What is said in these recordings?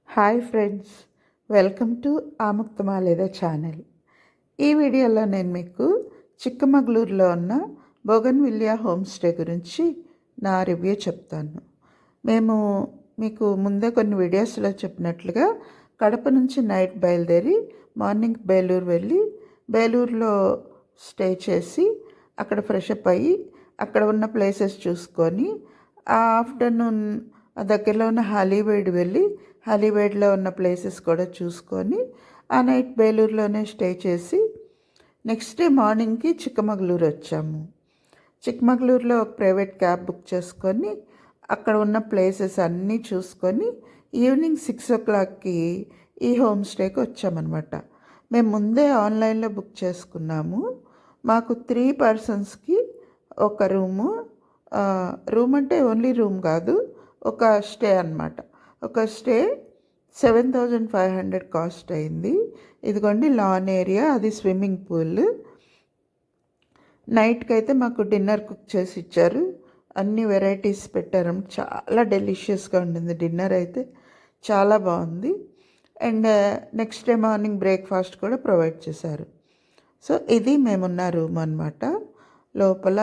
Hi friends, welcome to Amuktamalyada channel. ఈ వీడియోలో నేను మీకు చిక్కమగళూరులో ఉన్న బోగన్విలియా హోమ్ స్టే గురించి నా రివ్యూ చెప్తాను. మేము మీకు ముందే కొన్ని వీడియోస్లో చెప్పినట్లుగా కడప నుంచి నైట్ బయలుదేరి మార్నింగ్ బేలూరు వెళ్ళి బేలూరులో స్టే చేసి అక్కడ ఫ్రెష్ అప్ అయ్యి అక్కడ ఉన్న ప్లేసెస్ చూసుకొని ఆ ఆఫ్టర్నూన్ దగ్గరలో ఉన్న హాలీవేడ్ వెళ్ళి హాలీవేడ్లో ఉన్న ప్లేసెస్ కూడా చూసుకొని ఆ నైట్ బేలూరులోనే స్టే చేసి నెక్స్ట్ డే మార్నింగ్కి చిక్కమగళూరు వచ్చాము. చిక్కమగళూరులో ఒక ప్రైవేట్ క్యాబ్ బుక్ చేసుకొని అక్కడ ఉన్న ప్లేసెస్ అన్నీ చూసుకొని ఈవినింగ్ 6 o'clockకి ఈ హోమ్ స్టేకి వచ్చామన్నమాట. మేము ముందే ఆన్లైన్లో బుక్ చేసుకున్నాము. మాకు 3 personsకి ఒక రూమ్ అంటే ఓన్లీ రూమ్ కాదు, ఒక స్టే అన్నమాట. ఒక స్టే 7,500 కాస్ట్ అయింది. ఇదిగోండి లాన్ ఏరియా, అది స్విమ్మింగ్ పూల్. నైట్కి అయితే మాకు డిన్నర్ కుక్ చేసి ఇచ్చారు. అన్ని వెరైటీస్ పెట్టారు, చాలా డెలిషియస్గా ఉండింది. డిన్నర్ అయితే చాలా బాగుంది. And next day morning breakfast కూడా ప్రొవైడ్ చేశారు. సో ఇది మేమున్న రూమ్ అన్నమాట. లోపల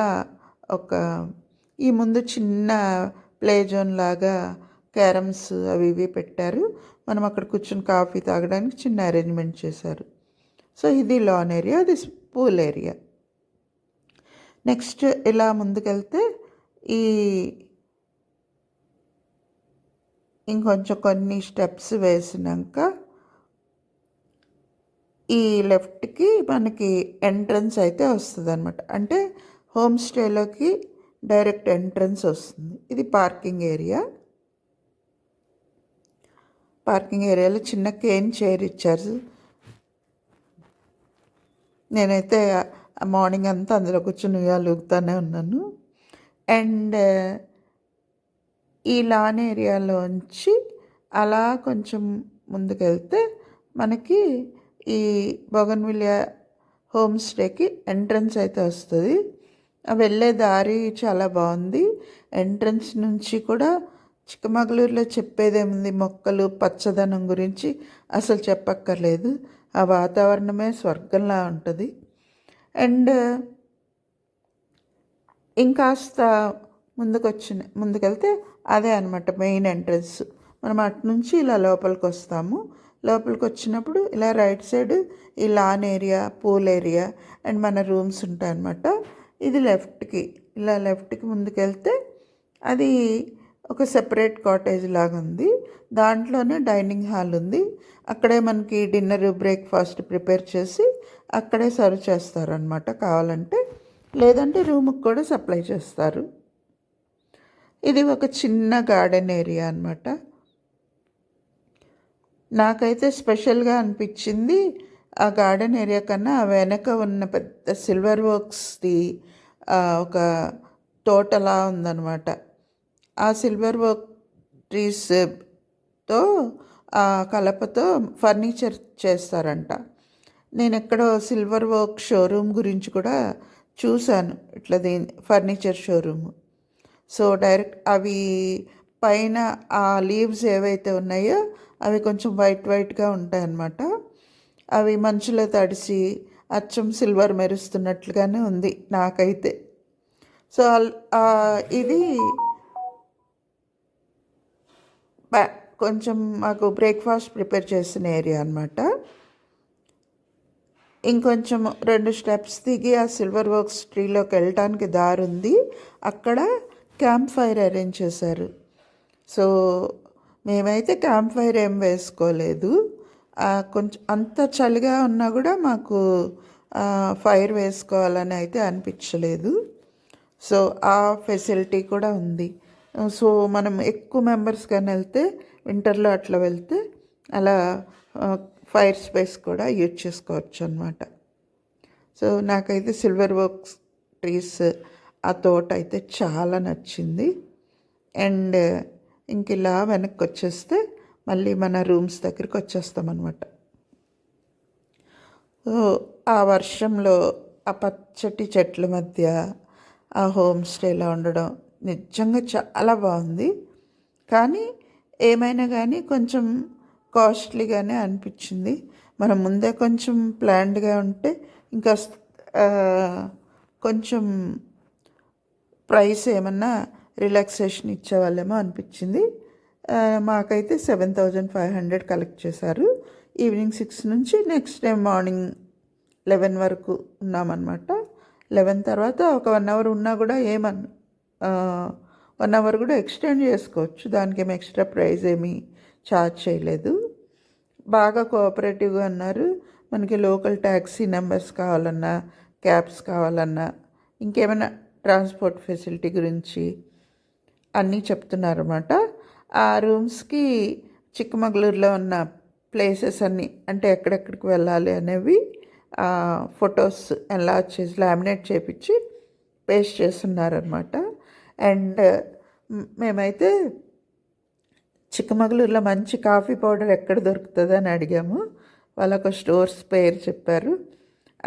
ఒక ఈ ముందు చిన్న ప్లే జోన్ లాగా క్యారమ్స్ అవి ఇవి పెట్టారు. మనం అక్కడ కూర్చొని కాఫీ తాగడానికి చిన్న అరేంజ్మెంట్ చేశారు. సో ఇది లాన్ ఏరియా, అది పూల్ ఏరియా. నెక్స్ట్ ఇలా ముందుకెళ్తే ఈ ఇంకొంచెం కొన్ని స్టెప్స్ వేసినాక ఈ లెఫ్ట్కి మనకి ఎంట్రన్స్ అయితే వస్తుంది అనమాట. అంటే హోమ్ స్టేలోకి డైరెక్ట్ ఎంట్రన్స్ వస్తుంది. ఇది పార్కింగ్ ఏరియా. పార్కింగ్ ఏరియాలో చిన్న కేన్ చైర్ ఇచ్చారు. నేనైతే మార్నింగ్ అంతా అందులో కూర్చొని ఉయ్యాలూగుతూనే ఉన్నాను. అండ్ ఈ లాన్ ఏరియాలోంచి అలా కొంచెం ముందుకెళ్తే మనకి ఈ బోగన్విలియా హోమ్ స్టేకి ఎంట్రన్స్ అయితే వస్తుంది. వెళ్ళే దారి చాలా బాగుంది. ఎంట్రన్స్ నుంచి కూడా చిక్కమగళూరులో చెప్పేదేముంది, మొక్కలు పచ్చదనం గురించి అసలు చెప్పక్కర్లేదు. ఆ వాతావరణమే స్వర్గంలా ఉంటుంది. అండ్ ఇంకాస్త ముందుకెళ్తే అదే అనమాట మెయిన్ ఎంట్రన్స్. మనం అటు నుంచి ఇలా లోపలికి వస్తాము. లోపలికి వచ్చినప్పుడు ఇలా రైట్ సైడ్ ఈ lawn area, pool area and మన రూమ్స్ ఉంటాయన్నమాట. ఇది లెఫ్ట్కి ముందుకెళ్తే అది ఒక సెపరేట్ కాటేజ్ లాగా ఉంది. దాంట్లోనే డైనింగ్ హాల్ ఉంది. అక్కడే మనకి డిన్నర్ బ్రేక్ఫాస్ట్ ప్రిపేర్ చేసి అక్కడే సర్వ్ చేస్తారనమాట కావాలంటే. లేదంటే రూమ్కి కూడా సప్లై చేస్తారు. ఇది ఒక చిన్న గార్డెన్ ఏరియా అనమాట. నాకైతే స్పెషల్గా అనిపించింది ఆ గార్డెన్ ఏరియా కన్నా ఆ వెనక ఉన్న పెద్ద సిల్వర్ వర్క్స్ది ఒక తోటలా ఉందన్నమాట. ఆ సిల్వర్ వర్క్ ట్రీస్తో ఆ కలపతో ఫర్నిచర్ చేస్తారంట. నేను ఎక్కడో సిల్వర్ వర్క్ షోరూమ్ గురించి కూడా చూశాను, ఇట్లా ఫర్నిచర్ షోరూమ్. సో డైరెక్ట్ అవి పైన ఆ లీవ్స్ ఏవైతే ఉన్నాయో అవి కొంచెం వైట్గా ఉంటాయన్నమాట. అవి మంచులో తడిసి అచ్చం సిల్వర్ మెరుస్తున్నట్లుగానే ఉంది నాకైతే. సో ఇది కొంచెం మాకు బ్రేక్ఫాస్ట్ ప్రిపేర్ చేసిన ఏరియా అనమాట. ఇంకొంచెం 2 స్టెప్స్ దిగి ఆ సిల్వర్ వర్క్స్ ట్రీలోకి వెళ్ళటానికి దారి ఉంది. అక్కడ క్యాంప్ ఫైర్ అరేంజ్ చేశారు. సో మేమైతే క్యాంప్ ఫైర్ ఏం వేసుకోలేదు. కొంచెం అంత చలిగా ఉన్నా కూడా మాకు ఫైర్ వేసుకోవాలని అయితే అనిపించలేదు. సో ఆ ఫెసిలిటీ కూడా ఉంది. సో మనం ఎక్కువ మెంబర్స్ కానీ వెళ్తే వింటర్లో అట్లా వెళ్తే అలా ఫైర్ స్పేస్ కూడా యూజ్ చేసుకోవచ్చు అనమాట. సో నాకైతే సిల్వర్ వర్క్స్ ట్రీస్ ఆ తోట అయితే చాలా నచ్చింది. అండ్ ఇంక ఇలా వెనక్కి వచ్చేస్తే మళ్ళీ మన రూమ్స్ దగ్గరికి వచ్చేస్తామన్నమాట. సో ఆ వర్షంలో ఆ పచ్చటి చెట్ల మధ్య ఆ హోమ్ స్టేలో ఉండడం నిజంగా చాలా బాగుంది. కానీ ఏమైనా కానీ కొంచెం కాస్ట్లీగానే అనిపించింది. మనం ముందే కొంచెం ప్లాన్డ్గా ఉంటే ఇంకా కొంచెం ప్రైస్ ఏమన్నా రిలాక్సేషన్ ఇచ్చేవాళ్ళేమో అనిపించింది. మాకైతే 7,500 కలెక్ట్ చేశారు. ఈవినింగ్ 6 నుంచి నెక్స్ట్ డే మార్నింగ్ 11 వరకు ఉన్నామన్నమాట. 11 తర్వాత ఒక 1 అవర్ ఉన్నా కూడా 1 అవర్ కూడా ఎక్స్టెండ్ చేసుకోవచ్చు. దానికి ఏమి ఎక్స్ట్రా ప్రైస్ ఏమీ ఛార్జ్ చేయలేదు. బాగా కోఆపరేటివ్గా అన్నారు. మనకి లోకల్ ట్యాక్సీ నెంబర్స్ కావాలన్నా, క్యాబ్స్ కావాలన్నా, ఇంకేమైనా ట్రాన్స్పోర్ట్ ఫెసిలిటీ గురించి అన్నీ చెప్తున్నారన్నమాట. ఆ రూమ్స్కి చిక్కమగళూరులో ఉన్న ప్లేసెస్ అన్నీ, అంటే ఎక్కడెక్కడికి వెళ్ళాలి అనేవి ఫొటోస్ ఎన్లార్జ్ చేసి లామినేట్ చేపించి పేస్ట్ చేస్తున్నారనమాట. అండ్ మేమైతే చిక్కమగళూరులో మంచి కాఫీ పౌడర్ ఎక్కడ దొరుకుతుంది అని అడిగాము. వాళ్ళు ఒక స్టోర్స్ పేరు చెప్పారు.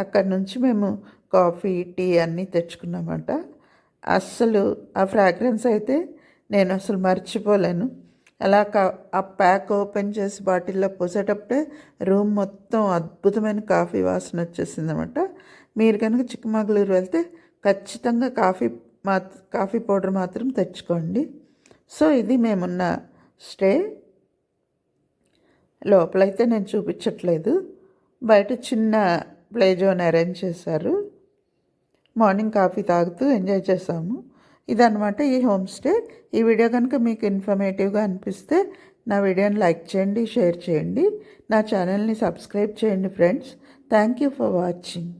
అక్కడ నుంచి మేము కాఫీ, టీ అన్నీ తెచ్చుకున్నామంట. అస్సలు ఆ ఫ్రాగ్రెన్స్ అయితే నేను అసలు మర్చిపోలేను. అలా ఆ ప్యాక్ ఓపెన్ చేసి బాటిల్లో పోసేటప్పుడే రూమ్ మొత్తం అద్భుతమైన కాఫీ వాసన వచ్చేసింది అనమాట. మీరు కనుక చిక్కమగళూరు వెళ్తే ఖచ్చితంగా కాఫీ పౌడర్ మాత్రం తెచ్చుకోండి. సో ఇది మేమున్న స్టే. లోపలైతే నేను చూపించట్లేదు, బయట చిన్న ప్లే జోన్ అరేంజ్ చేశారు. మార్నింగ్ కాఫీ తాగుతూ ఎంజాయ్ చేసాము. ఇదన్నమాట ఈ హోమ్ స్టే. ఈ వీడియో కనుక మీకు ఇన్ఫర్మేటివ్గా అనిపిస్తే నా వీడియోని లైక్ చేయండి, షేర్ చేయండి, నా ఛానల్ని సబ్స్క్రైబ్ చేయండి friends. Thank you for watching.